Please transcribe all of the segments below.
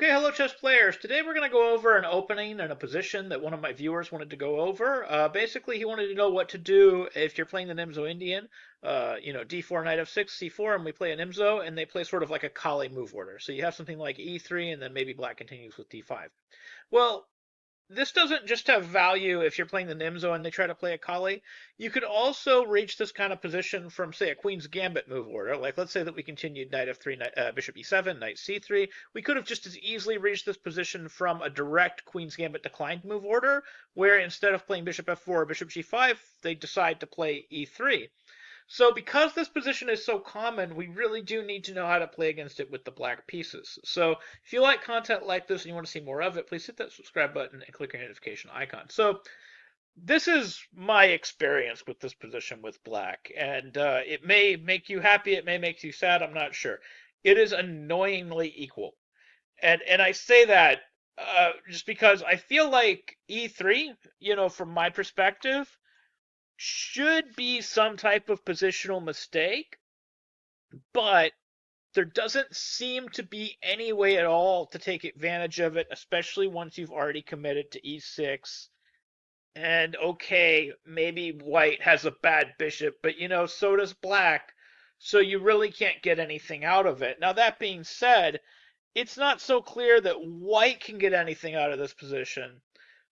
Okay, hello chess players. Today we're going to go over an opening and a position that one of my viewers wanted to go over. Basically, he wanted to know what to do if you're playing the Nimzo Indian. D4, knight f6, c4, and we play a Nimzo, and they play sort of like a Colle move order. So you have something like e3, and then maybe black continues with d5. Well, this doesn't just have value if you're playing the Nimzo and they try to play a Colle. You could also reach this kind of position from, say, a Queen's Gambit move order. Like, let's say that we continued knight f3, bishop e7, knight c3. We could have just as easily reached this position from a direct Queen's Gambit declined move order, where instead of playing bishop f4 or bishop g5, they decide to play e3. So because this position is so common, we really do need to know how to play against it with the black pieces. So if you like content like this and you want to see more of it, please hit that subscribe button and click your notification icon. So this is my experience with this position with black, and it may make you happy, it may make you sad, I'm not sure. It is annoyingly equal. And I say that just because I feel like e3, from my perspective, should be some type of positional mistake, but there doesn't seem to be any way at all to take advantage of it, especially once you've already committed to e6. And okay, maybe white has a bad bishop, but so does black. So you really can't get anything out of it. Now, that being said, it's not so clear that white can get anything out of this position.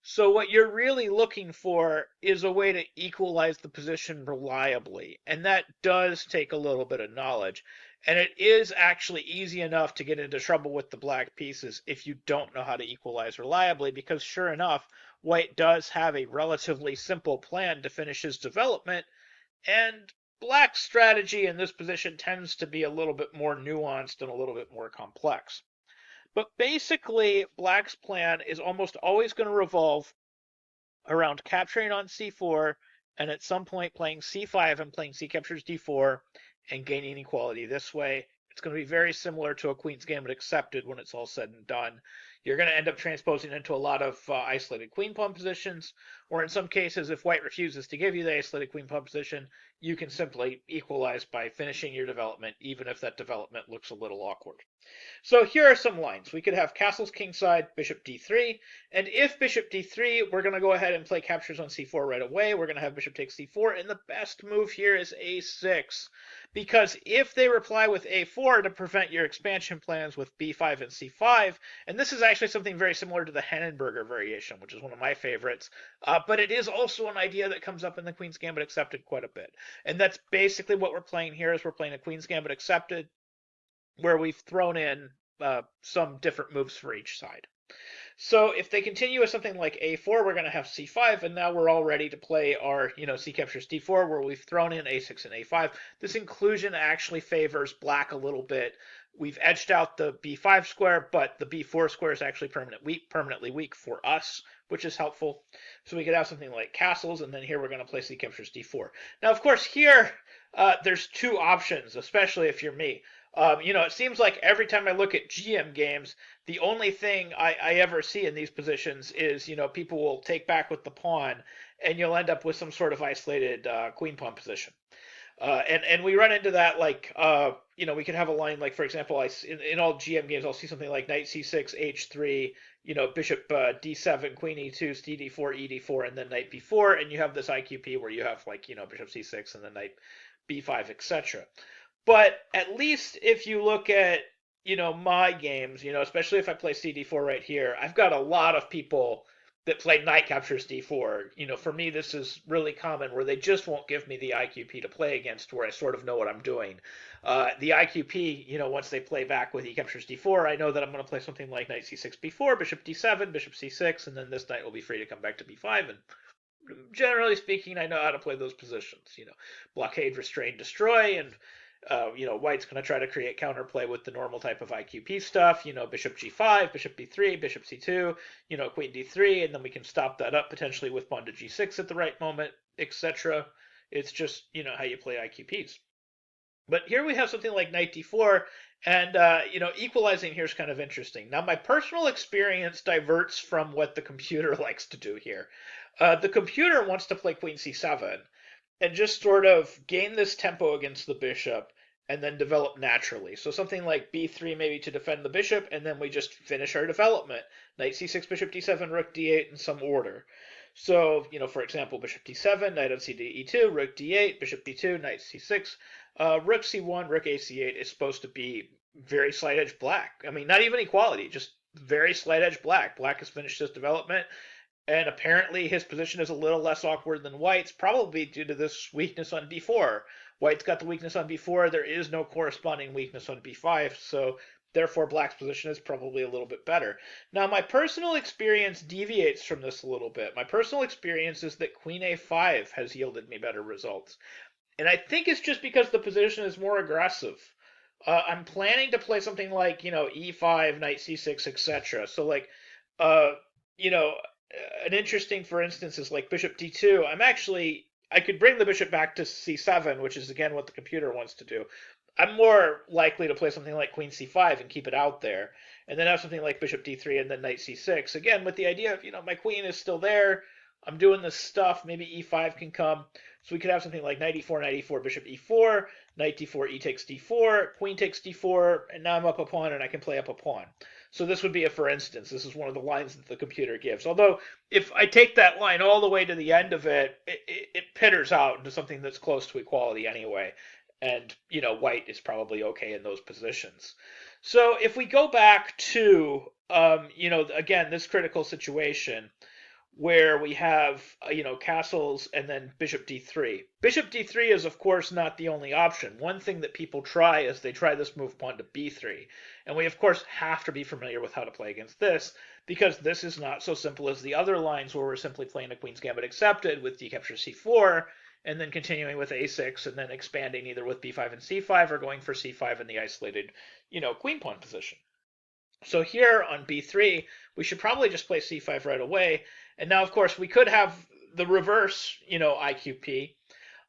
So what you're really looking for is a way to equalize the position reliably. And that does take a little bit of knowledge. And it is actually easy enough to get into trouble with the black pieces if you don't know how to equalize reliably, because sure enough, white does have a relatively simple plan to finish his development, and black's strategy in this position tends to be a little bit more nuanced and a little bit more complex. But basically, black's plan is almost always going to revolve around capturing on c4 and at some point playing c5 and playing c captures d4 and gaining equality this way. It's going to be very similar to a Queen's Gambit accepted when it's all said and done. You're going to end up transposing into a lot of isolated queen pawn positions, or in some cases, if white refuses to give you the isolated queen pawn position, you can simply equalize by finishing your development, even if that development looks a little awkward. So here are some lines. We could have castles kingside, bishop d3, and if bishop d3, we're going to go ahead and play captures on c4 right away. We're going to have bishop takes c4, and the best move here is a6, because if they reply with a4 to prevent your expansion plans with b5 and c5, and this is actually something very similar to the Hennenberger variation, which is one of my favorites, but it is also an idea that comes up in the Queen's Gambit accepted quite a bit. And that's basically what we're playing here, is we're playing a Queen's Gambit accepted, where we've thrown in some different moves for each side. So if they continue with something like a4, we're going to have c5, and now we're all ready to play our, c captures d4, where we've thrown in a6 and a5. This inclusion actually favors black a little bit. We've edged out the b5 square, but the b4 square is actually permanently weak for us, which is helpful. So we could have something like castles, and then here we're going to play c captures d4. Now, of course, here there's two options, especially if you're me. It seems like every time I look at GM games, the only thing I ever see in these positions is, people will take back with the pawn, and you'll end up with some sort of isolated queen pawn position. And we run into that like, we could have a line like, for example, in all GM games, I'll see something like knight c6, h3, bishop d7, queen e2, d4, ed4, and then knight b4, and you have this IQP where you have like, bishop c6 and then knight b5, etc. But at least if you look at, my games, especially if I play CD4 right here, I've got a lot of people that play knight captures D4. For me, this is really common where they just won't give me the IQP to play against, where I sort of know what I'm doing. The IQP, once they play back with E captures D4, I know that I'm going to play something like knight C6 B4, bishop D7, bishop C6, and then this knight will be free to come back to B5. And generally speaking, I know how to play those positions. Blockade, restrain, destroy, and white's going to try to create counterplay with the normal type of IQP stuff, bishop g5, bishop b3, bishop c2, queen d3, and then we can stop that up potentially with pawn to g6 at the right moment, etc. It's just, how you play IQPs. But here we have something like knight d4, and, equalizing here is kind of interesting. Now, my personal experience diverts from what the computer likes to do here. The computer wants to play queen c7, and just sort of gain this tempo against the bishop, and then develop naturally. So something like b3 maybe to defend the bishop, and then we just finish our development. Knight c6, bishop d7, rook d8 in some order. So, for example, bishop d7, knight on cd e2, rook d8, bishop b2, knight c6, rook c1, rook a c8 is supposed to be very slight edge black. I mean, not even equality, just very slight edge black. Black has finished his development, and apparently his position is a little less awkward than White's, probably due to this weakness on b4. White's got the weakness on b4. There is no corresponding weakness on b5, so therefore Black's position is probably a little bit better. Now, my personal experience deviates from this a little bit. My personal experience is that queen a5 has yielded me better results. And I think it's just because the position is more aggressive. I'm planning to play something like, e5, knight c6, etc. So, like, uh, you know, an interesting, for instance, is like bishop d2. I could bring the bishop back to c7, which is again what the computer wants to do. I'm more likely to play something like queen c5 and keep it out there, and then have something like bishop d3 and then knight c6. Again, with the idea of, my queen is still there. I'm doing this stuff. Maybe e5 can come. So we could have something like knight e4, bishop e4, knight d4, e takes d4, queen takes d4, and now I'm up a pawn and I can play up a pawn. So this would be a for instance. This is one of the lines that the computer gives. Although if I take that line all the way to the end of it pitters out into something that's close to equality anyway. And, White is probably okay in those positions. So if we go back to, again, this critical situation, where we have, castles and then bishop d3. Bishop d3 is, of course, not the only option. One thing that people try is they try this move pawn to b3. And we, of course, have to be familiar with how to play against this, because this is not so simple as the other lines where we're simply playing a Queen's Gambit accepted with d captures c4, and then continuing with a6, and then expanding either with b5 and c5, or going for c5 in the isolated, queen pawn position. So here on b3, we should probably just play c5 right away. And now, of course, we could have the reverse, IQP.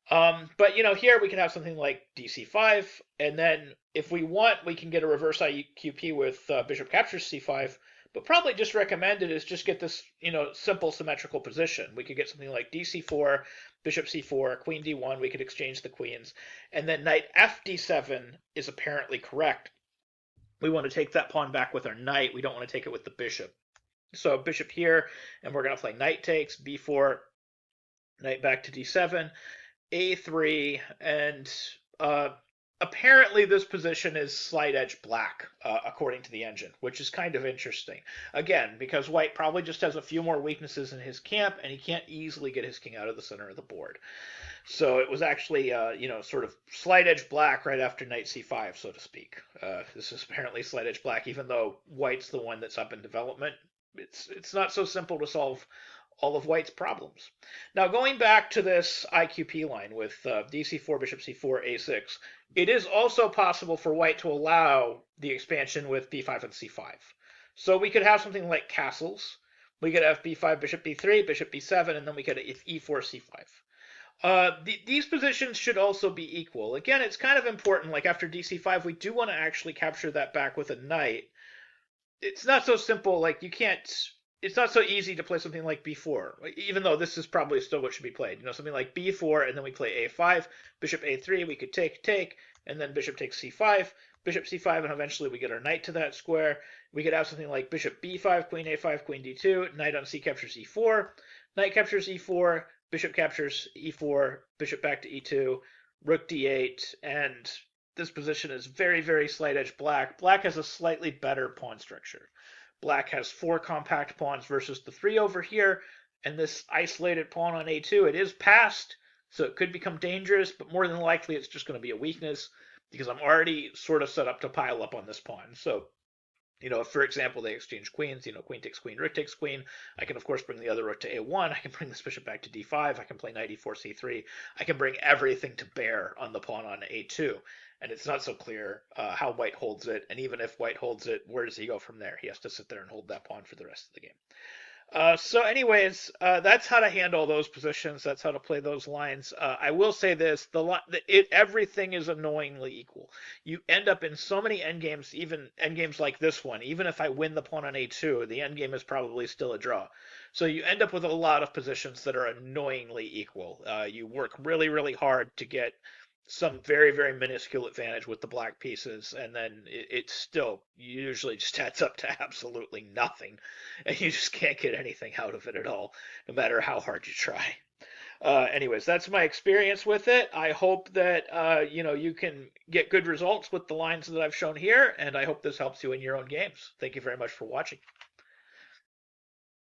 But, here we can have something like dc5. And then if we want, we can get a reverse IQP with bishop captures c5. But probably just recommended is just get this, simple symmetrical position. We could get something like dc4, bishop c4, queen d1. We could exchange the queens. And then knight f d7 is apparently correct. We want to take that pawn back with our knight. We don't want to take it with the bishop. So bishop here, and we're going to play knight takes, b4, knight back to d7, a3, and apparently this position is slight edge black, according to the engine, which is kind of interesting. Again, because White probably just has a few more weaknesses in his camp, and he can't easily get his king out of the center of the board. So it was actually, sort of slight edge black right after knight c5, so to speak. This is apparently slight edge black, even though White's the one that's up in development. It's not so simple to solve all of White's problems. Now, going back to this IQP line with dc4, bishop c4, a6, it is also possible for White to allow the expansion with b5 and c5. So we could have something like castles. We could have b5, bishop b3, bishop b7, and then we could have e4, c5. These positions should also be equal. Again, it's kind of important, like after dc5, we do want to actually capture that back with a knight. It's not so simple, like it's not so easy to play something like b4, even though this is probably still what should be played. Something like b4, and then we play a5, bishop a3, we could take, and then bishop takes c5, bishop c5, and eventually we get our knight to that square. We could have something like bishop b5, queen a5, queen d2, knight on c captures e4, knight captures e4, bishop captures e4, bishop back to e2, rook d8, and this position is very, very slight edge black. Black has a slightly better pawn structure. Black has 4 compact pawns versus the 3 over here, and this isolated pawn on a2, it is passed, so it could become dangerous, but more than likely it's just going to be a weakness, because I'm already sort of set up to pile up on this pawn. So, if, for example, they exchange queens, queen takes queen, rook takes queen, I can, of course, bring the other rook to a1, I can bring this bishop back to d5, I can play knight e4, c3, I can bring everything to bear on the pawn on a2. And it's not so clear how White holds it. And even if White holds it, where does he go from there? He has to sit there and hold that pawn for the rest of the game. So anyways, that's how to handle those positions. That's how to play those lines. I will say this, everything is annoyingly equal. You end up in so many endgames, even endgames like this one. Even if I win the pawn on a2, the endgame is probably still a draw. So you end up with a lot of positions that are annoyingly equal. You work really, really hard to get some very, very minuscule advantage with the black pieces, and then it still usually just adds up to absolutely nothing, and you just can't get anything out of it at all, no matter how hard you try. Anyways, that's my experience with it. I hope that you can get good results with the lines that I've shown here, and I hope this helps you in your own games. Thank you very much for watching.